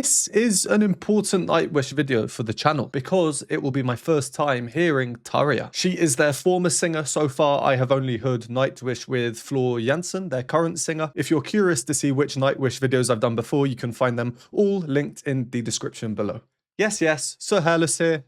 This is an important Nightwish video for the channel because it will be my first time hearing Tarja. She is their former singer. So far, I have only heard Nightwish with Floor Jansen, their current singer. If you're curious to see which Nightwish videos I've done before, you can find them all linked in the description below. Yes, Sir Hairless here.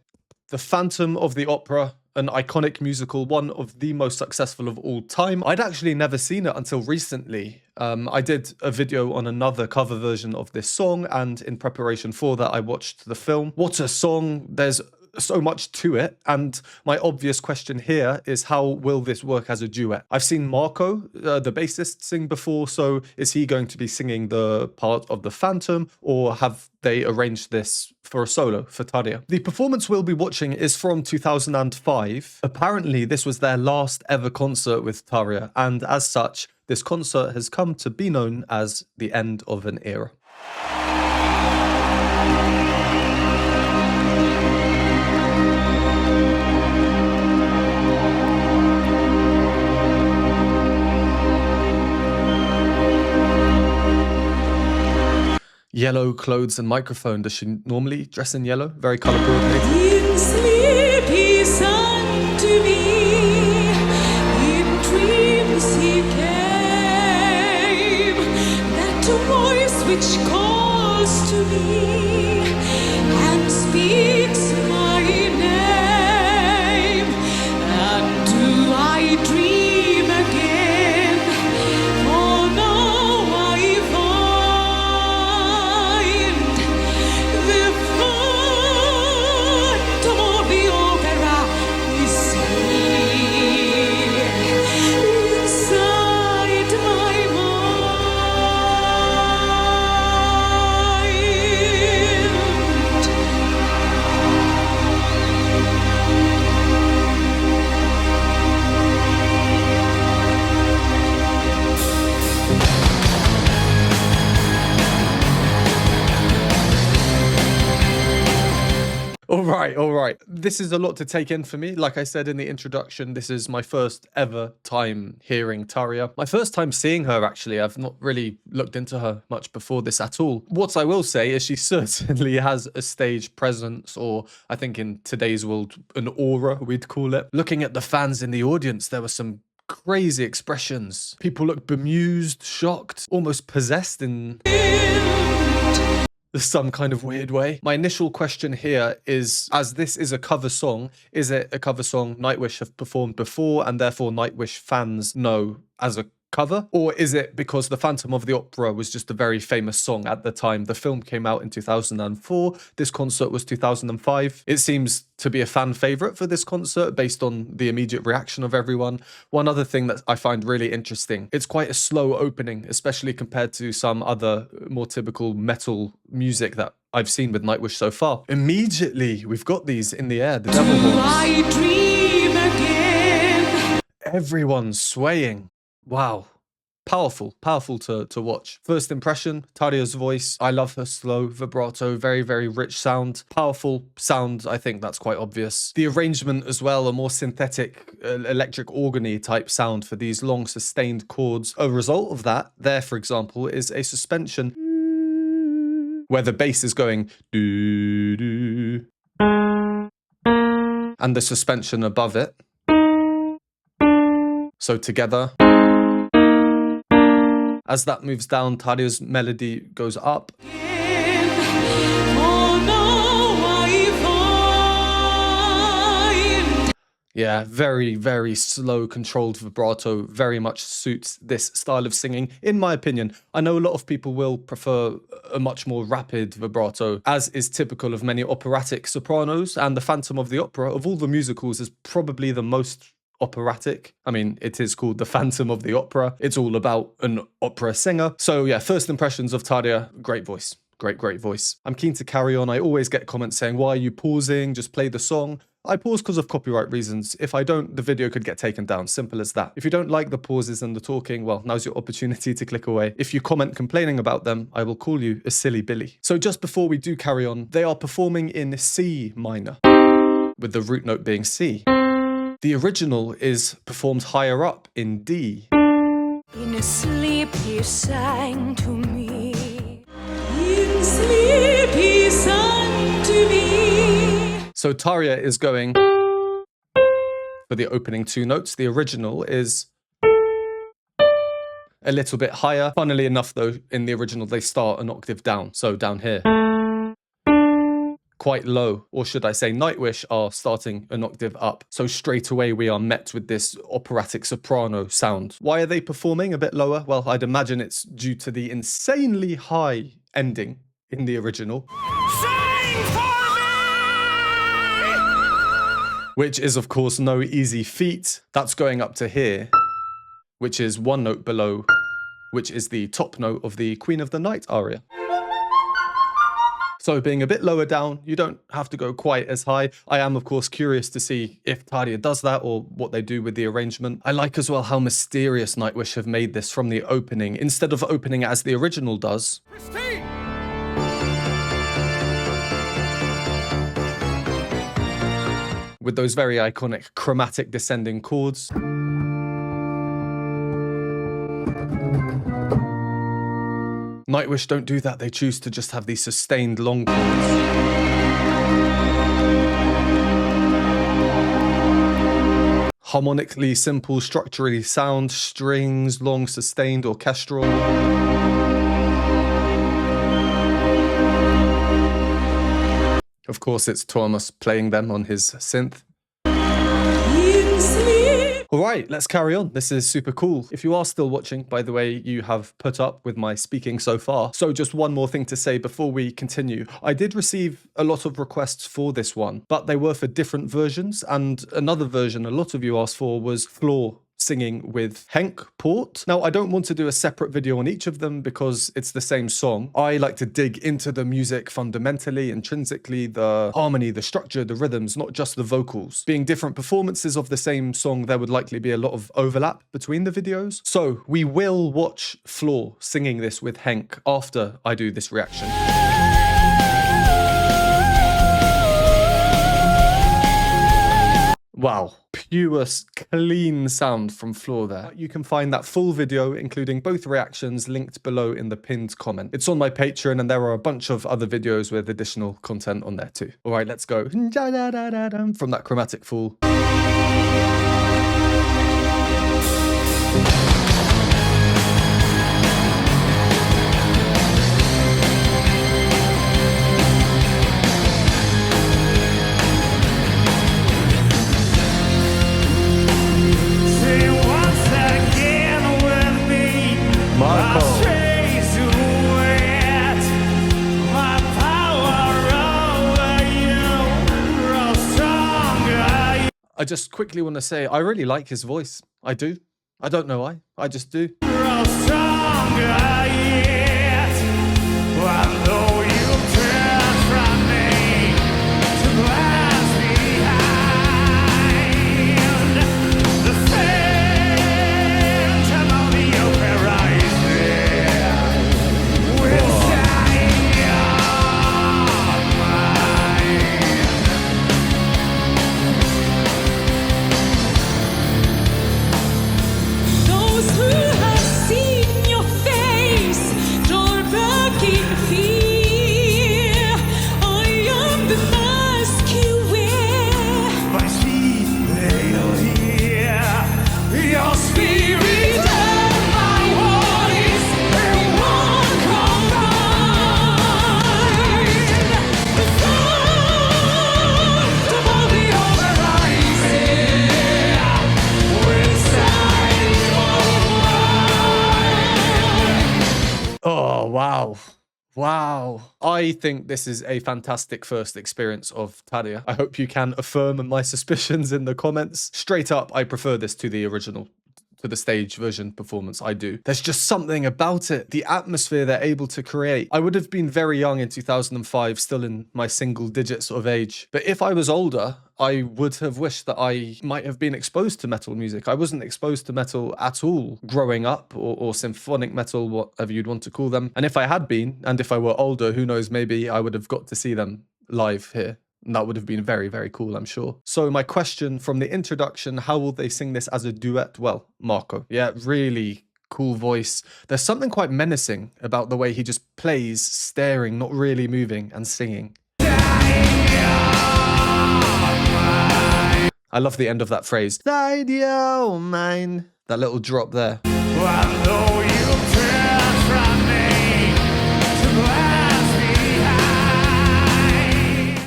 The Phantom of the Opera, an iconic musical, one of the most successful of all time. I'd actually never seen it until recently. I did a video on another cover version of this song, and in preparation for that, I watched the film. What a song! There's so much to it, and my obvious question here is, how will this work as a duet? I've seen Marco, the bassist, sing before, so is he going to be singing the part of the Phantom, or have they arranged this for a solo for Tarja? The performance we'll be watching is from 2005. Apparently, this was their last ever concert with Tarja, and as such, this concert has come to be known as the end of an era. Yellow clothes and microphone. Does she normally dress in yellow? Very color coordinated. In sleep he sang to me, in dreams he came, that voice which calls to me and speaks my name. And do I dream again? For now I find the Phantom of the Opera is here inside my All right. This is a lot to take in for me. Like I said in the introduction, this is my first ever time hearing Tarja. My first time seeing her, actually. I've not really looked into her much before this at all. What I will say is she certainly has a stage presence, or I think in today's world, an aura, we'd call it. Looking at the fans in the audience, there were some crazy expressions. People looked bemused, shocked, almost possessed in some kind of weird way. My initial question here is, as this is a cover song, is it a cover song Nightwish have performed before and therefore Nightwish fans know as a cover? Or is it because The Phantom of the Opera was just a very famous song at the time? The film came out in 2004. This concert was 2005. It seems to be a fan favorite for this concert based on the immediate reaction of everyone. One other thing that I find really interesting, it's quite a slow opening, especially compared to some other more typical metal music that I've seen with Nightwish so far. Immediately, we've got these in the air, the devil horns. I dream again. Everyone's swaying. Wow. Powerful to watch. First impression, Tarja's voice. I love her slow vibrato, very, very rich sound. Powerful sound, I think that's quite obvious. The arrangement as well, a more synthetic electric organy type sound for these long sustained chords. A result of that, there for example, is a suspension where the bass is going doo-doo, and the suspension above it. So together, as that moves down, Tarja's melody goes up. Yeah, very, very slow, controlled vibrato very much suits this style of singing, in my opinion. I know a lot of people will prefer a much more rapid vibrato, as is typical of many operatic sopranos, and The Phantom of the Opera, of all the musicals, is probably the most operatic. I mean, it is called The Phantom of the Opera. It's all about an opera singer. So yeah, first impressions of Tarja, great voice. Great voice. I'm keen to carry on. I always get comments saying, why are you pausing? Just play the song. I pause because of copyright reasons. If I don't, the video could get taken down. Simple as that. If you don't like the pauses and the talking, well, now's your opportunity to click away. If you comment complaining about them, I will call you a silly Billy. So just before we do carry on, they are performing in C minor, with the root note being C. The original is performed higher up in D. In sleep he sang to me. In sleep listen to me. So Tarja is going for the opening two notes. The original is a little bit higher. Funnily enough, though, in the original, they start an octave down. So down here, quite low, or should I say Nightwish are starting an octave up. So straight away we are met with this operatic soprano sound. Why are they performing a bit lower? Well, I'd imagine it's due to the insanely high ending in the original, which is of course no easy feat. That's going up to here, which is one note below, which is the top note of the Queen of the Night aria. So being a bit lower down, you don't have to go quite as high. I am, of course, curious to see if Tarja does that or what they do with the arrangement. I like as well how mysterious Nightwish have made this from the opening. Instead of opening as the original does, with those very iconic chromatic descending chords, Nightwish don't do that. They choose to just have these sustained long chords. Harmonically simple, structurally sound, strings, long sustained, orchestral. Of course, it's Thomas playing them on his synth. All right, let's carry on. This is super cool. If you are still watching, by the way, you have put up with my speaking so far. So just one more thing to say before we continue. I did receive a lot of requests for this one, but they were for different versions. And another version a lot of you asked for was Floor singing with Henk Poort. Now, I don't want to do a separate video on each of them because it's the same song. I like to dig into the music fundamentally, intrinsically, the harmony, the structure, the rhythms, not just the vocals. Being different performances of the same song, there would likely be a lot of overlap between the videos. So we will watch Floor singing this with Henk after I do this reaction. Wow, pure, clean sound from Floor there. You can find that full video, including both reactions, linked below in the pinned comment. It's on my Patreon, and there are a bunch of other videos with additional content on there too. All right, let's go. From that chromatic fall. I just quickly want to say, I really like his voice. I do. I don't know why. I just do. Oh, wow. Wow. I think this is a fantastic first experience of Tarja. I hope you can affirm my suspicions in the comments. Straight up, I prefer this to the original, to the stage version performance. I do. There's just something about it. The atmosphere they're able to create. I would have been very young in 2005, still in my single digit sort of age. But if I was older, I would have wished that I might have been exposed to metal music. I wasn't exposed to metal at all growing up, or symphonic metal, whatever you'd want to call them. And if I had been, and if I were older, who knows, maybe I would have got to see them live here. And that would have been very, very cool, I'm sure. So my question from the introduction, how will they sing this as a duet? Well, Marco, yeah, really cool voice. There's something quite menacing about the way he just plays, staring, not really moving, and singing. I love the end of that phrase. Idea mine. That little drop there.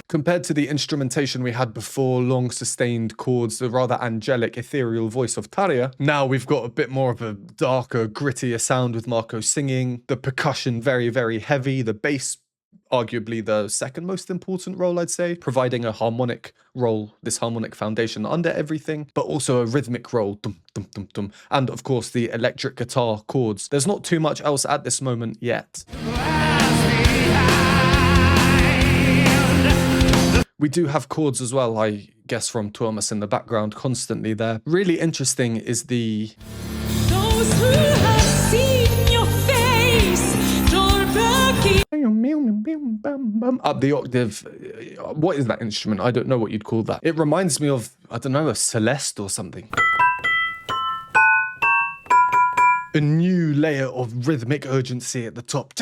Compared to the instrumentation we had before, long sustained chords, the rather angelic, ethereal voice of Tarja, now we've got a bit more of a darker, grittier sound with Marco singing. The percussion very, very heavy. The bass, arguably the second most important role, I'd say, providing a harmonic role, this harmonic foundation under everything, but also a rhythmic role, dum, dum, dum, dum. And of course the electric guitar chords. There's not too much else at this moment yet. We do have chords as well, I guess, from Tuomas in the background, constantly there. Really interesting is the... Those who have seen your face, up the octave. What is that instrument? I don't know what you'd call that. It reminds me of, I don't know, a celeste or something. A new layer of rhythmic urgency at the top,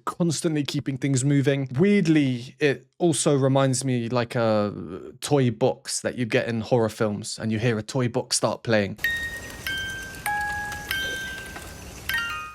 constantly keeping things moving. Weirdly, it also reminds me like a toy box that you get in horror films, and you hear a toy box start playing.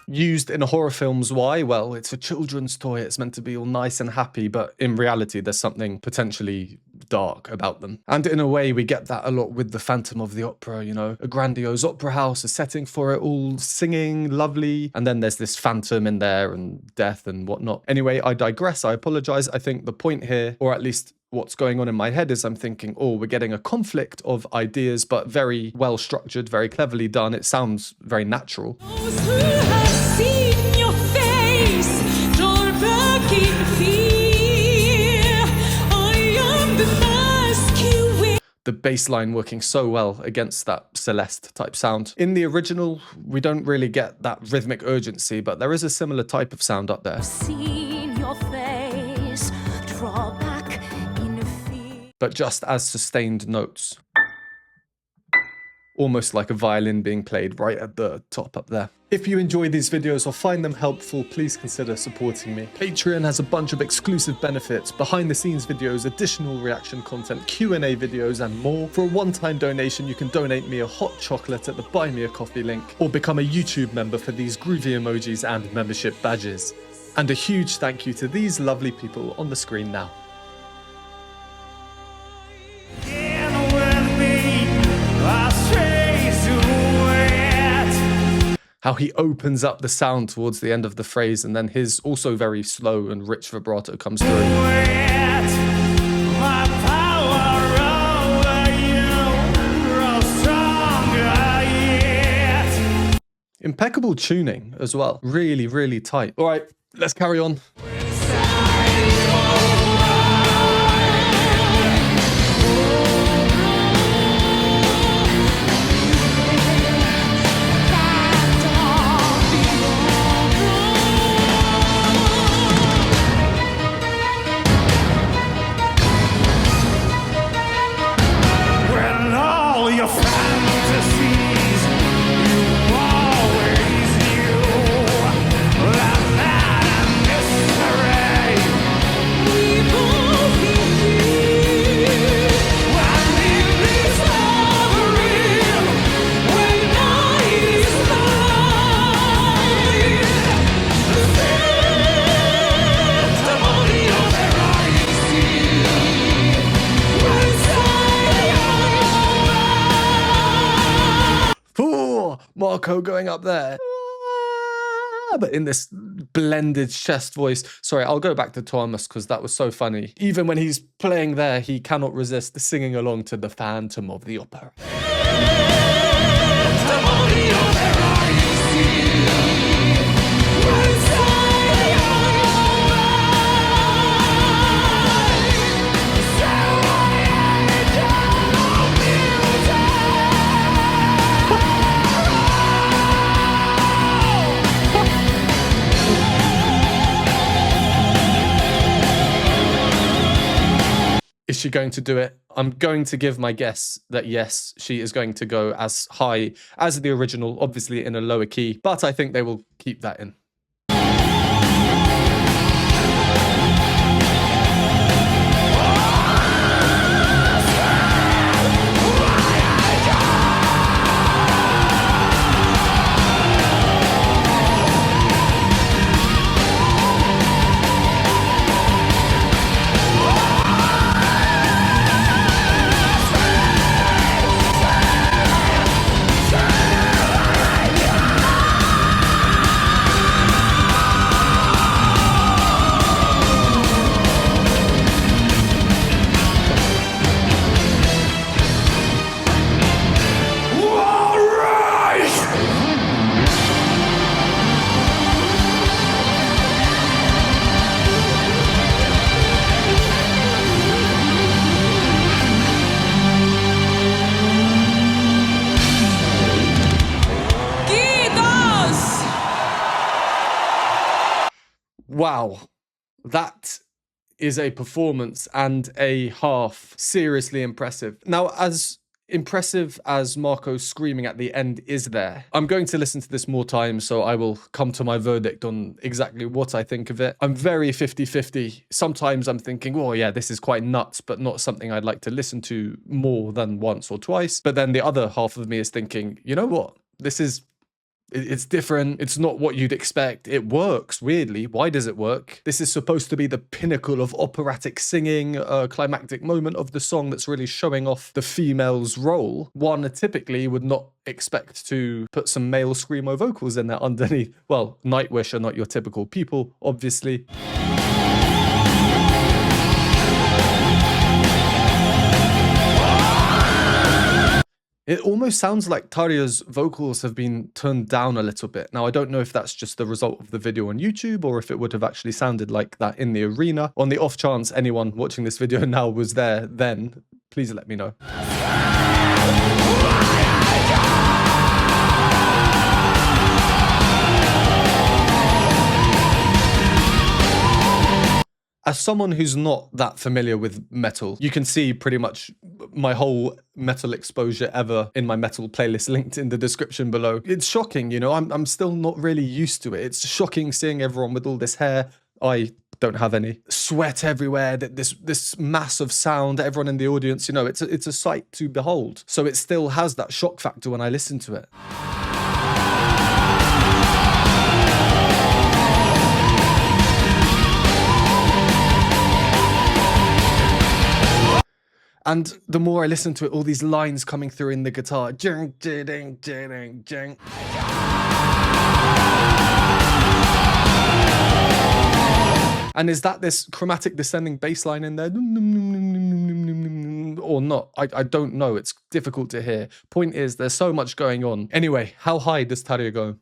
Used in horror films, why? Well, it's a children's toy, it's meant to be all nice and happy, but in reality there's something potentially dark about them. And in a way we get that a lot with the Phantom of the Opera, you know, a grandiose opera house, a setting for it, all singing, lovely, and then there's this phantom in there and death and whatnot. Anyway, I digress, I apologize. I think the point here, or at least what's going on in my head, is I'm thinking, oh, we're getting a conflict of ideas, but very well structured, very cleverly done. It sounds very natural. those who have seen your face, draw back in fear. I am the mask you wear. The bass line working so well against that Celeste type sound. In the original, we don't really get that rhythmic urgency, but there is a similar type of sound up there. Seen your face, draw back in fear. But just as sustained notes. Almost like a violin being played right at the top up there. If you enjoy these videos or find them helpful, please consider supporting me. Patreon has a bunch of exclusive benefits, behind the scenes videos, additional reaction content, Q&A videos, and more. For a one-time donation, you can donate me a hot chocolate at the Buy Me a Coffee link, or become a YouTube member for these groovy emojis and membership badges. And a huge thank you to these lovely people on the screen now. How he opens up the sound towards the end of the phrase, and then his also very slow and rich vibrato comes through. Impeccable tuning as well. Really, really tight. All right, let's carry on. Marco going up there, but in this blended chest voice. Sorry, I'll go back to Tuomas because that was so funny. Even when he's playing there, he cannot resist singing along to the Phantom of the Opera. It's she going to do it? I'm going to give my guess that yes, she is going to go as high as the original, obviously in a lower key, but I think they will keep that in. Wow, that is a performance and a half. Seriously impressive. Now, as impressive as Marco's screaming at the end is there, I'm going to listen to this more times, so I will come to my verdict on exactly what I think of it. I'm very 50-50. Sometimes I'm thinking, oh yeah, this is quite nuts, but not something I'd like to listen to more than once or twice. But then the other half of me is thinking, you know what? It's different. It's not what you'd expect. It works, weirdly. Why does it work? This is supposed to be the pinnacle of operatic singing, a climactic moment of the song that's really showing off the female's role. One typically would not expect to put some male screamo vocals in there underneath. Well, Nightwish are not your typical people, obviously. It almost sounds like Tarja's vocals have been turned down a little bit. Now, I don't know if that's just the result of the video on YouTube or if it would have actually sounded like that in the arena. On the off chance anyone watching this video now was there then, please let me know. As someone who's not that familiar with metal, you can see pretty much my whole metal exposure ever in my metal playlist linked in the description below. It's shocking, you know, I'm still not really used to it. It's shocking seeing everyone with all this hair. I don't have any. Sweat everywhere, this mass of sound, everyone in the audience, you know, it's a sight to behold. So it still has that shock factor when I listen to it. And the more I listen to it, all these lines coming through in the guitar. And is that this chromatic descending bass line in there? Or not? I don't know. It's difficult to hear. Point is, there's so much going on. Anyway, how high does Tarja go?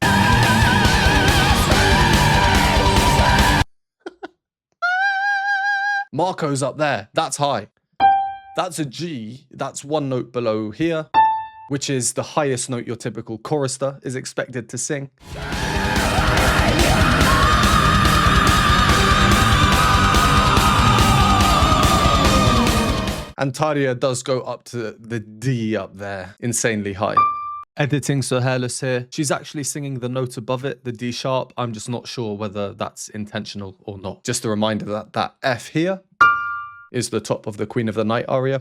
Marco's up there. That's high. That's a G, that's one note below here, which is the highest note your typical chorister is expected to sing. And Tarja does go up to the D up there, insanely high. Editing Sir Hairless here. She's actually singing the note above it, the D sharp. I'm just not sure whether that's intentional or not. Just a reminder that that F here is the top of the Queen of the Night aria.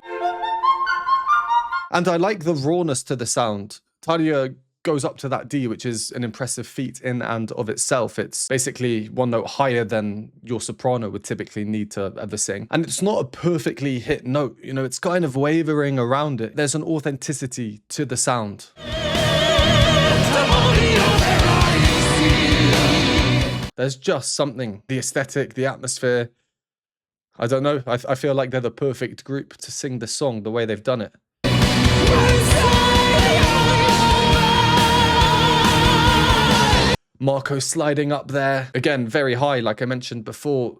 And I like the rawness to the sound. Tarja goes up to that D, which is an impressive feat in and of itself. It's basically one note higher than your soprano would typically need to ever sing. And it's not a perfectly hit note, you know, it's kind of wavering around it. There's an authenticity to the sound. There's just something, the aesthetic, the atmosphere. I don't know, I feel like they're the perfect group to sing the song the way they've done it. Marco sliding up there, again, very high, like I mentioned before.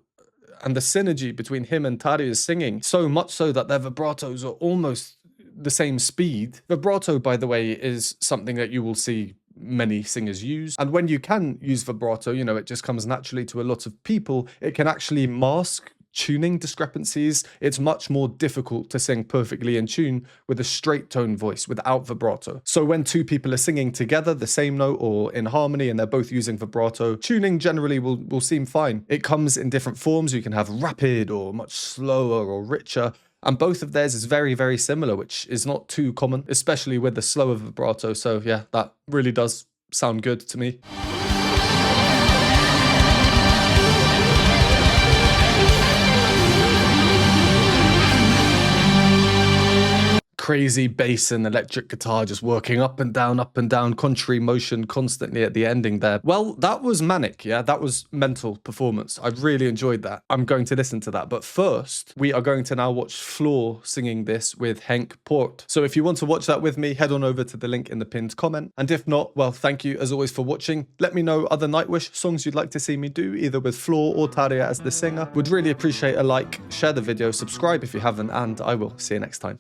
And the synergy between him and Tarja's singing, so much so that their vibratos are almost the same speed. Vibrato, by the way, is something that you will see many singers use. And when you can use vibrato, you know, it just comes naturally to a lot of people. It can actually mask tuning discrepancies. It's much more difficult to sing perfectly in tune with a straight tone voice without vibrato. So when two people are singing together the same note or in harmony and they're both using vibrato, tuning generally will seem fine. It comes in different forms. You can have rapid or much slower or richer. And both of theirs is very, very similar, which is not too common, especially with the slower vibrato. So yeah, that really does sound good to me. Crazy bass and electric guitar just working up and down, contrary motion constantly at the ending there. Well, that was manic, yeah? That was mental performance. I really enjoyed that. I'm going to listen to that. But first, we are going to now watch Floor singing this with Henk Poort. So if you want to watch that with me, head on over to the link in the pinned comment. And if not, well, thank you as always for watching. Let me know other Nightwish songs you'd like to see me do, either with Floor or Tarja as the singer. Would really appreciate a like, share the video, subscribe if you haven't, and I will see you next time.